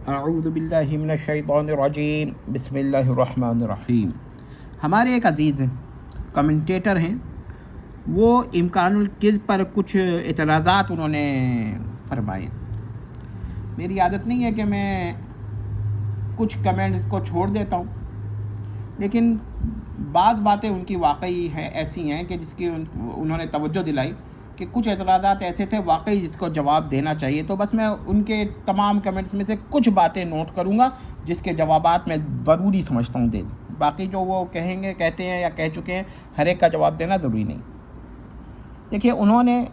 اعوذ باللہ من الشیطان الرجیم، بسم اللہ الرحمن الرحیم۔ ہمارے ایک عزیز کمنٹیٹر ہیں، وہ امکان الکذب پر کچھ اعتراضات انہوں نے فرمائے۔ میری عادت نہیں ہے کہ میں کچھ کمنٹس کو چھوڑ دیتا ہوں، لیکن بعض باتیں ان کی واقعی ہیں، ایسی ہیں کہ جس کی انہوں نے توجہ دلائی کہ کچھ اعتراضات ایسے تھے واقعی جس کو جواب دینا چاہیے، تو بس میں ان کے تمام کمنٹس میں سے کچھ باتیں نوٹ کروں گا جس کے جوابات میں ضروری سمجھتا ہوں دے دوں۔ باقی جو وہ کہتے ہیں یا کہہ چکے ہیں، ہر ایک کا جواب دینا ضروری نہیں۔ دیکھیے، انہوں نے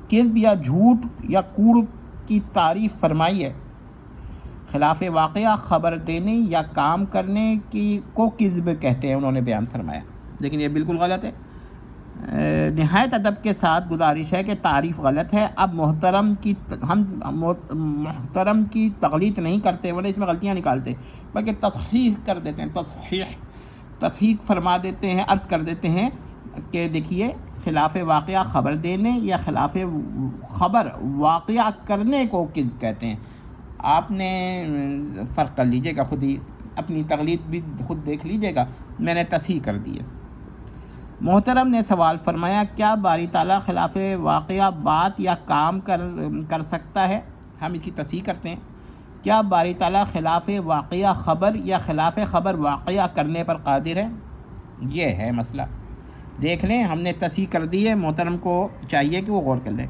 کذب یا جھوٹ یا کوڑ کی تعریف فرمائی ہے۔ خلاف واقعہ خبر دینے یا کام کرنے کو کذب کہتے ہیں، انہوں نے بیان فرمایا، لیکن یہ بالکل غلط ہے۔ نہایت ادب کے ساتھ گزارش ہے کہ تعریف غلط ہے۔ اب ہم محترم کی تغلیط نہیں کرتے، ورنہ اس میں غلطیاں نکالتے، بلکہ تصحیح کر دیتے ہیں، تصحیح فرما دیتے ہیں، عرض کر دیتے ہیں کہ دیکھیے، خلاف واقعہ خبر دینے یا خلاف خبر واقعہ کرنے کو کذب کہتے ہیں۔ آپ نے فرق کر لیجئے گا، خود ہی اپنی تغلیط بھی خود دیکھ لیجئے گا، میں نے تصحیح کر دی ہے۔ محترم نے سوال فرمایا، کیا باری تعالیٰ خلاف واقعہ بات یا کام کر سکتا ہے؟ ہم اس کی تصحیح کرتے ہیں، کیا باری تعالیٰ خلاف واقعہ خبر یا خلاف خبر واقعہ کرنے پر قادر ہے؟ یہ ہے مسئلہ، دیکھ لیں، ہم نے تصحیح کر دی ہے، محترم کو چاہیے کہ وہ غور کر لیں۔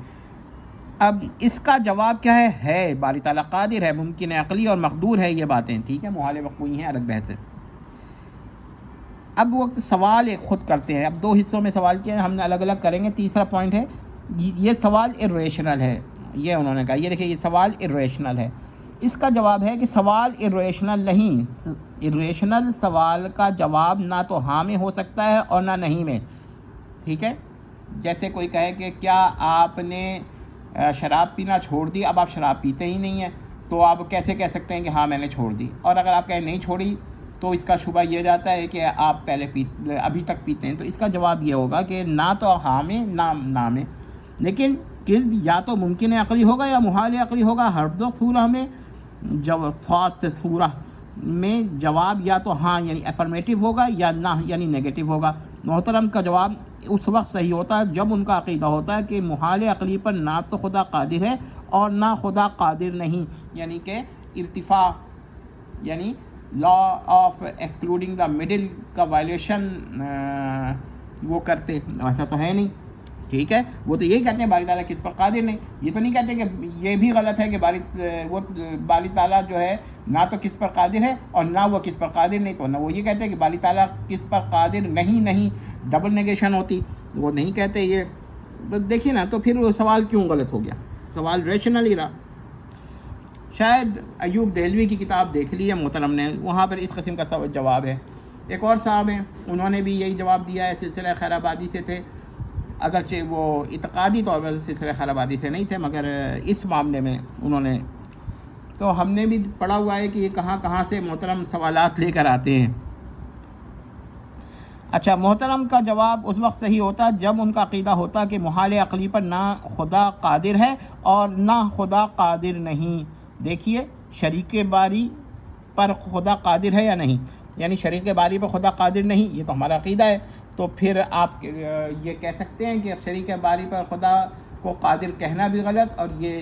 اب اس کا جواب کیا ہے؟ باری تعالیٰ قادر ہے، ممکن ہے، عقلی اور مقدور ہے، یہ باتیں ٹھیک ہے، محال وقوعی ہیں، الگ بحث ہے۔ اب وہ سوال ایک خود کرتے ہیں، اب دو حصوں میں سوال کیا ہے، ہم نے الگ الگ کریں گے۔ تیسرا پوائنٹ ہے، یہ سوال irrational ہے، یہ انہوں نے کہا، یہ دیکھیں، یہ سوال irrational ہے۔ اس کا جواب ہے کہ سوال irrational نہیں، irrational سوال کا جواب نہ تو ہاں میں ہو سکتا ہے اور نہ نہیں میں، ٹھیک ہے۔ جیسے کوئی کہے کہ کیا آپ نے شراب پینا چھوڑ دی، اب آپ شراب پیتے ہی نہیں ہیں، تو آپ کیسے کہہ سکتے ہیں کہ ہاں میں نے چھوڑ دی؟ اور اگر آپ کہیں نہیں چھوڑی تو اس کا شبہ یہ جاتا ہے کہ آپ ابھی تک پیتے ہیں، تو اس کا جواب یہ ہوگا کہ نہ تو ہاں میں نہ میں۔ لیکن کذب یا تو ممکن عقلی ہوگا یا محال عقلی ہوگا۔ ہر دو صورہ میں صاد سے صورہ میں جواب یا تو ہاں یعنی افرمیٹو ہوگا یا نہ یعنی نیگیٹو ہوگا۔ محترم کا جواب اس وقت صحیح ہوتا ہے جب ان کا عقیدہ ہوتا ہے کہ محال عقلی پر نہ تو خدا قادر ہے اور نہ خدا قادر نہیں، یعنی کہ ارتفاع، یعنی law of excluding the middle کا وائلیشن وہ کرتے، ایسا تو ہے نہیں، ٹھیک ہے۔ وہ تو یہی کہتے ہیں باری تعالیٰ کس پر قادر نہیں، یہ تو نہیں کہتے کہ یہ بھی غلط ہے کہ باری تعالیٰ جو ہے نہ تو کس پر قادر ہے اور نہ وہ کس پر قادر نہیں، تو نہ وہ یہ کہتے ہیں کہ باری تعالیٰ کس پر قادر نہیں، ڈبل نیگیشن ہوتی، وہ نہیں کہتے یہ۔ دیکھیے نا، تو پھر وہ سوال کیوں غلط ہو گیا؟ سوال ریشنل ہی رہا۔ شاید ایوب دہلوی کی کتاب دیکھ لی ہے محترم نے، وہاں پر اس قسم کا جواب ہے۔ ایک اور صاحب ہیں، انہوں نے بھی یہی جواب دیا ہے، سلسلہ خیر آبادی سے تھے، اگرچہ وہ اعتقادی طور پر سلسلہ خیر آبادی سے نہیں تھے، مگر اس معاملے میں انہوں نے، تو ہم نے بھی پڑھا ہوا ہے کہ یہ کہاں سے محترم سوالات لے کر آتے ہیں۔ اچھا، محترم کا جواب اس وقت صحیح ہوتا جب ان کا عقیدہ ہوتا کہ محال عقلی پر نہ خدا قادر ہے اور نہ خدا قادر نہیں۔ دیکھیے، شریک باری پر خدا قادر ہے یا نہیں، یعنی شریک باری پر خدا قادر نہیں، یہ تو ہمارا عقیدہ ہے، تو پھر آپ یہ کہہ سکتے ہیں کہ شریک باری پر خدا کو قادر کہنا بھی غلط، اور یہ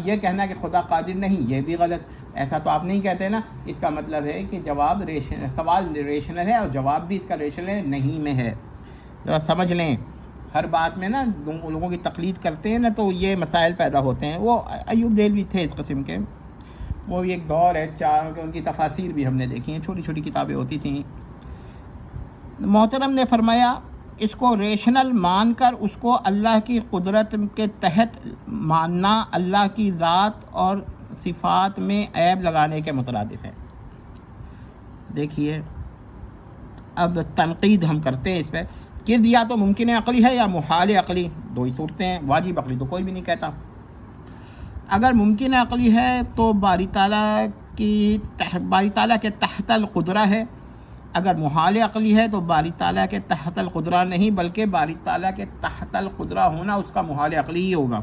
یہ کہنا کہ خدا قادر نہیں، یہ بھی غلط۔ ایسا تو آپ نہیں کہتے نا۔ اس کا مطلب ہے کہ سوال ریشنل ہے اور جواب بھی اس کا ریشنل نہیں میں ہے۔ ذرا سمجھ لیں، ہر بات میں نا لوگوں کی تقلید کرتے ہیں نا، تو یہ مسائل پیدا ہوتے ہیں۔ وہ ایوب دہلوی تھے اس قسم کے، وہ بھی ایک دور ہے، ان کی تفاسیر بھی ہم نے دیکھی ہیں، چھوٹی چھوٹی کتابیں ہوتی تھیں۔ محترم نے فرمایا، اس کو ریشنل مان کر اس کو اللہ کی قدرت کے تحت ماننا اللہ کی ذات اور صفات میں عیب لگانے کے مترادف ہے۔ دیکھیے، اب تنقید ہم کرتے ہیں اس پہ، کہ یا تو ممکن عقلی ہے یا محال عقلی، دو ہی صورتیں ہیں، واجب عقلی تو کوئی بھی نہیں کہتا۔ اگر ممکن عقلی ہے تو باری تعالیٰ کے تحت القدرہ ہے، اگر محال عقلی ہے تو باری تعالیٰ کے تحت القدرہ نہیں، بلکہ باری تعالیٰ کے تحت القدرہ ہونا اس کا محال عقلی ہی ہوگا۔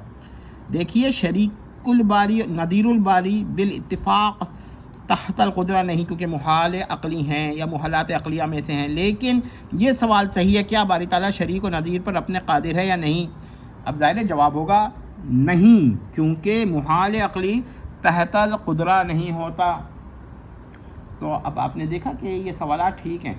دیکھیے، شریک الباری نظیر الباری بالاتفاق تحت القدرہ نہیں، کیونکہ محال عقلی ہیں یا محالات عقلیہ میں سے ہیں۔ لیکن یہ سوال صحیح ہے، کیا باری تعالیٰ شریک و نظیر پر اپنے قادر ہے یا نہیں؟ اب ظاہر جواب ہوگا نہیں، کیونکہ محال عقلی تحت القدرہ نہیں ہوتا۔ تو اب آپ نے دیکھا کہ یہ سوالات ٹھیک ہیں۔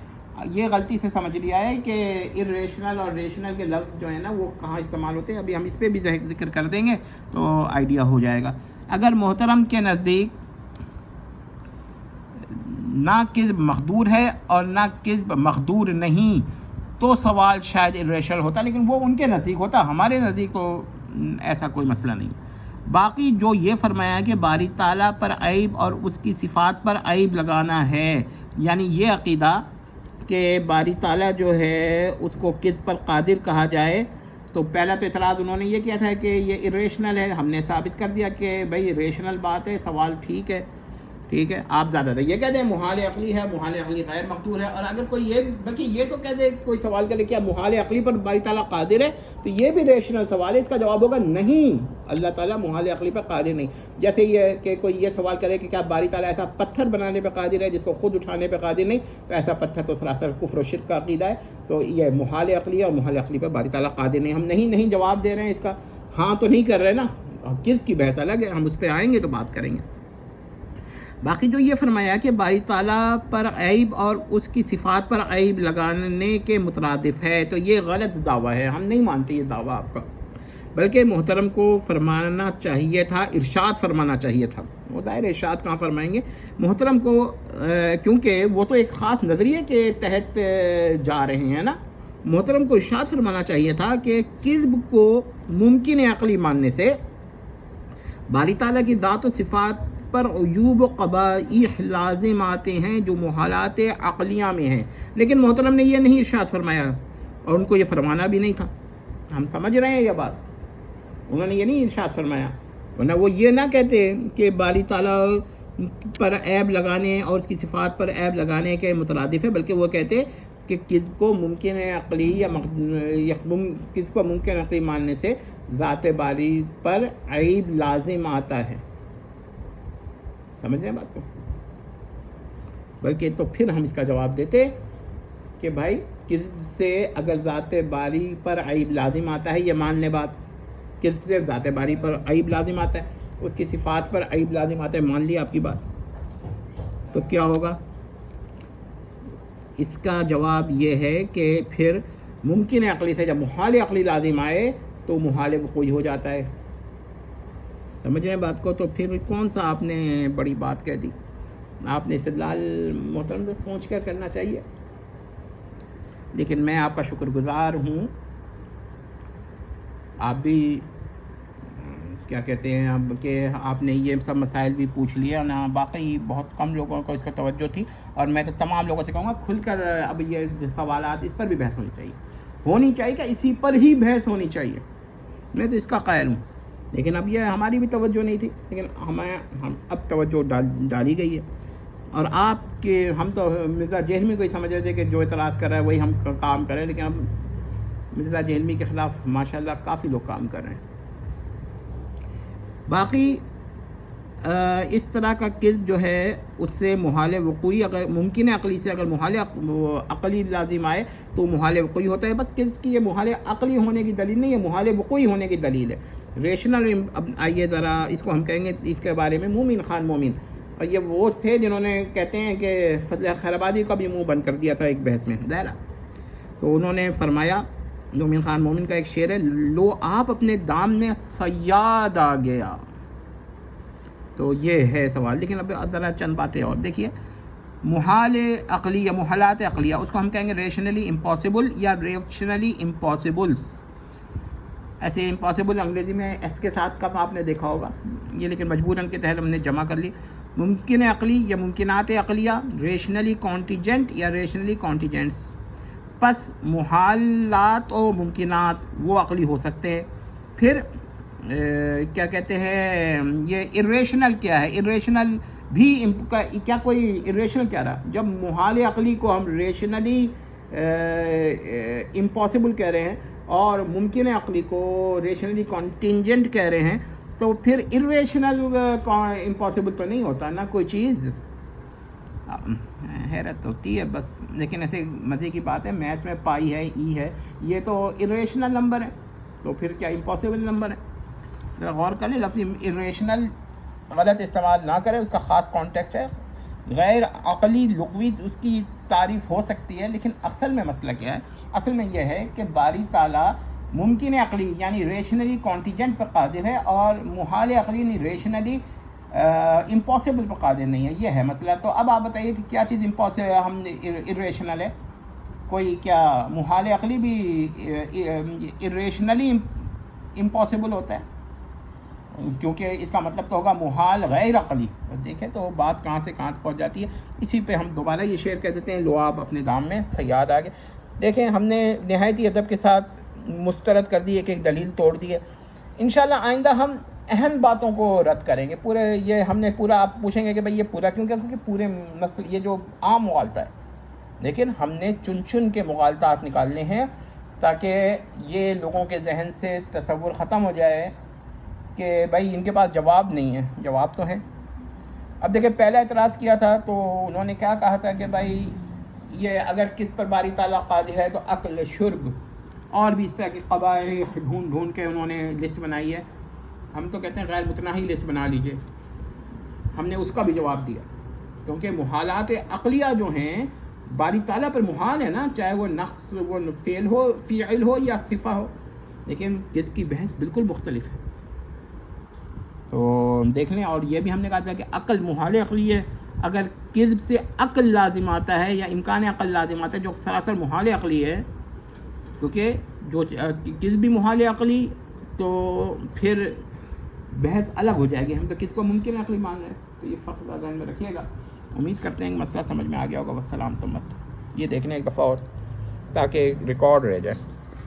یہ غلطی سے سمجھ لیا ہے کہ ارریشنل اور ریشنل کے لفظ جو ہیں نا وہ کہاں استعمال ہوتے ہیں، ابھی ہم اس پہ بھی ذکر کر دیں گے تو آئیڈیا ہو جائے گا۔ اگر محترم کے نزدیک نہ کذب مقدور ہے اور نہ کذب مقدور نہیں تو سوال شاید ارریشنل ہوتا، لیکن وہ ان کے نزدیک ہوتا، ہمارے نزدیک تو ایسا کوئی مسئلہ نہیں۔ باقی جو یہ فرمایا کہ باری تعالیٰ پر عیب اور اس کی صفات پر عیب لگانا ہے، یعنی یہ عقیدہ کہ باری تعالیٰ جو ہے اس کو کذب پر قادر کہا جائے، تو پہلا تو اعتراض انہوں نے یہ کیا تھا کہ یہ ارریشنل ہے۔ ہم نے ثابت کر دیا کہ بھائی ریشنل بات ہے، سوال ٹھیک ہے، ٹھیک ہے۔ آپ زیادہ تر یہ کہتے ہیں محال عقلی ہے، محال عقلی غیر مقدور ہے، اور اگر کوئی یہ بلکہ یہ تو کہتے کوئی سوال کرے کیا محال عقلی پر باری تعالیٰ قادر ہے، تو یہ بھی ریشنل سوال ہے، اس کا جواب ہوگا نہیں، اللہ تعالیٰ محال عقلی پر قادر نہیں۔ جیسے یہ کہ کوئی یہ سوال کرے کہ کیا باری تعالیٰ ایسا پتھر بنانے پہ قادر ہے جس کو خود اٹھانے پہ قادر نہیں، تو ایسا پتھر تو سراسر کفر و شرک کا عقیدہ ہے، تو یہ محال عقلی ہے اور محال عقلی پر باری تعالیٰ قادر نہیں۔ ہم نہیں جواب دے رہے ہیں اس کا، ہاں تو نہیں کر رہے نا، کس کی بحث الگ ہے، ہم اس پہ آئیں گے تو بات کریں گے۔ باقی جو یہ فرمایا کہ باری تعالیٰ پر عیب اور اس کی صفات پر عیب لگانے کے مترادف ہے، تو یہ غلط دعویٰ ہے، ہم نہیں مانتے یہ دعویٰ آپ کا، بلکہ محترم کو فرمانا چاہیے تھا، ارشاد فرمانا چاہیے تھا۔ وہ ظاہر ارشاد کہاں فرمائیں گے محترم کو، کیونکہ وہ تو ایک خاص نظریے کے تحت جا رہے ہیں نا۔ محترم کو ارشاد فرمانا چاہیے تھا کہ کذب کو ممکن عقلی ماننے سے باری تعالیٰ کی ذات و صفات پر عیوب و قبائح لازم آتے ہیں جو محالات عقلیہ میں ہیں، لیکن محترم نے یہ نہیں ارشاد فرمایا اور ان کو یہ فرمانا بھی نہیں تھا۔ ہم سمجھ رہے ہیں یہ بات، انہوں نے یہ نہیں ارشاد فرمایا، ورنہ وہ یہ نہ کہتے کہ باری تعالیٰ پر عیب لگانے اور اس کی صفات پر عیب لگانے کے مترادف ہے، بلکہ وہ کہتے کہ کذب کو ممکن عقلی یا کذب کو ممکن عقلی ماننے سے ذات باری پر عیب لازم آتا ہے۔ سمجھ رہے ہیں بات کو؟ بلکہ تو پھر ہم اس کا جواب دیتے کہ بھائی کذب سے اگر ذات باری پر عیب لازم آتا ہے، یہ مان لیں بات، کذب سے ذات باری پر عیب لازم آتا ہے، اس کی صفات پر عیب لازم آتا ہے، مان لی آپ کی بات، تو کیا ہوگا؟ اس کا جواب یہ ہے کہ پھر ممکن عقلی سے جب محال عقلی لازم آئے تو محال وقوعی ہو جاتا ہے۔ سمجھ رہے ہیں بات کو؟ تو پھر کون سا آپ نے بڑی بات کہہ دی؟ آپ نے استدلال محترم سے سوچ کر کرنا چاہیے، لیکن میں آپ کا شکر گزار ہوں، آپ بھی کیا کہتے ہیں اب کہ آپ نے یہ سب مسائل بھی پوچھ لیا نا، باقی بہت کم لوگوں کو اس کا توجہ تھی، اور میں تو تمام لوگوں سے کہوں گا کھل کر اب یہ سوالات اس پر بھی بحث ہونی چاہیے کہ اسی پر ہی بحث ہونی چاہیے، میں تو اس کا قائل ہوں، لیکن اب یہ ہماری بھی توجہ نہیں تھی، لیکن ہم اب توجہ ڈالی گئی ہے، اور آپ کے ہم تو مرزا جہلمی کو ہی سمجھ رہے تھے کہ جو اعتراض کر رہا ہے وہی ہم کام کریں، لیکن اب مرزا جہلمی کے خلاف ماشاءاللہ کافی لوگ کام کر رہے ہیں۔ باقی اس طرح کا کذب جو ہے اس سے محال وقوعی، اگر ممکن عقلی سے اگر محال عقلی لازم آئے تو محال وقوعی ہوتا ہے، بس کذب کی یہ محال عقلی ہونے کی دلیل نہیں ہے، محال وقوعی ہونے کی دلیل ہے۔ ریشنل، اب آئیے ذرا اس کو ہم کہیں گے اس کے بارے میں مومن خان مومن، اور یہ وہ تھے جنہوں نے کہتے ہیں کہ فضل خیر آبادی کا بھی منہ بند کر دیا تھا ایک بحث میں دائرہ، تو انہوں نے فرمایا، مومن خان مومن کا ایک شعر ہے، لو آپ اپنے دام میں صیاد آ گیا، تو یہ ہے سوال۔ لیکن اب ذرا چند باتیں اور دیکھیے، محال عقلی یا محالات عقلیہ، اس کو ہم کہیں گے ریشنلی امپاسبل یا ریشنلی امپاسبلس، ایسے امپاسبل انگریزی میں ایس کے ساتھ کم آپ نے دیکھا ہوگا، یہ لیکن مجبوراً کے تحت ہم نے جمع کر لی، ممکن عقلی یا ممکنات عقلیہ، ریشنلی کانٹیجنٹ یا ریشنلی کانٹیجنٹس، پس محالات اور ممکنات وہ عقلی ہو سکتے ہیں۔ پھر کیا کہتے ہیں، یہ ارریشنل کیا ہے؟ ارریشنل بھی کیا کوئی ارریشنل کیا رہا؟ جب محال عقلی کو ہم ریشنلی امپاسبل کہہ رہے ہیں اور ممکن عقلی کو ریشنلی کانٹینجنٹ کہہ رہے ہیں، تو پھر irrational impossible تو نہیں ہوتا نا کوئی چیز. حیرت ہوتی ہے بس. لیکن ایسے مزے کی بات ہے, میتھس میں پائی ہے, ای ہے, یہ تو irrational نمبر ہے, تو پھر کیا امپاسبل نمبر ہے؟ ذرا غور کر لیں, لفظ irrational غلط استعمال نہ کریں, اس کا خاص کانٹیکسٹ ہے. غیر عقلی لغوی اس کی تعریف ہو سکتی ہے, لیکن اصل میں مسئلہ کیا ہے؟ اصل میں یہ ہے کہ باری تعالیٰ ممکن عقلی یعنی ریشنلی کانٹیجنٹ پر قادر ہے, اور محال عقلی یعنی ریشنلی امپاسبل پر قادر نہیں ہے. یہ ہے مسئلہ. تو اب آپ بتائیے کہ کیا چیز ہم irrational ہے؟ کوئی کیا محال عقلی بھی irrationally امپاسبل ہوتا ہے؟ کیونکہ اس کا مطلب تو ہوگا محال غیر عقلی. دیکھیں تو بات کہاں سے کہاں پہنچ جاتی ہے. اسی پہ ہم دوبارہ یہ شیئر کر دیتے ہیں, لو آپ اپنے دام میں سیاد آگے. دیکھیں ہم نے نہایت ہی ادب کے ساتھ مسترد کر دی, ایک دلیل توڑ دی ہے. انشاءاللہ آئندہ ہم اہم باتوں کو رد کریں گے. پورے یہ ہم نے پورا, آپ پوچھیں گے کہ بھائی یہ پورا کیوں, کیونکہ پورے مسئلے یہ جو عام مغالطہ ہے, لیکن ہم نے چن چن کے مغالطات نکالنے ہیں تاکہ یہ لوگوں کے ذہن سے تصور ختم ہو جائے کہ بھائی ان کے پاس جواب نہیں ہے. جواب تو ہے. اب دیکھیں پہلا اعتراض کیا تھا تو انہوں نے کیا کہا تھا کہ بھائی یہ اگر کس پر باری تعالیٰ قادر ہے تو عقل, شرب اور بھی اس طرح کے قبائح ڈھونڈ ڈھونڈ کے انہوں نے لسٹ بنائی ہے. ہم تو کہتے ہیں غیر متناہی لسٹ بنا لیجئے. ہم نے اس کا بھی جواب دیا, کیونکہ محالات عقلیہ جو ہیں باری تعالیٰ پر محال ہے نا, چاہے وہ نقص, وہ فعل ہو, فعل ہو یا صفہ ہو, لیکن جس کی بحث بالکل مختلف ہے. تو دیکھ لیں. اور یہ بھی ہم نے کہا تھا کہ عقل محال عقلی ہے. اگر کذب سے عقل لازم آتا ہے یا امکان عقل لازم آتا ہے, جو سراسر محال عقلی ہے, کیونکہ جو کذب بھی محال عقلی, تو پھر بحث الگ ہو جائے گی. ہم تو کس کو ممکن عقلی مان رہے ہیں. تو یہ فرق ذہن میں رکھیے گا. امید کرتے ہیں کہ مسئلہ سمجھ میں آ گیا ہوگا. والسلام. تو مت یہ دیکھنے ایک دفعہ اور, تاکہ ریکارڈ رہ جائے.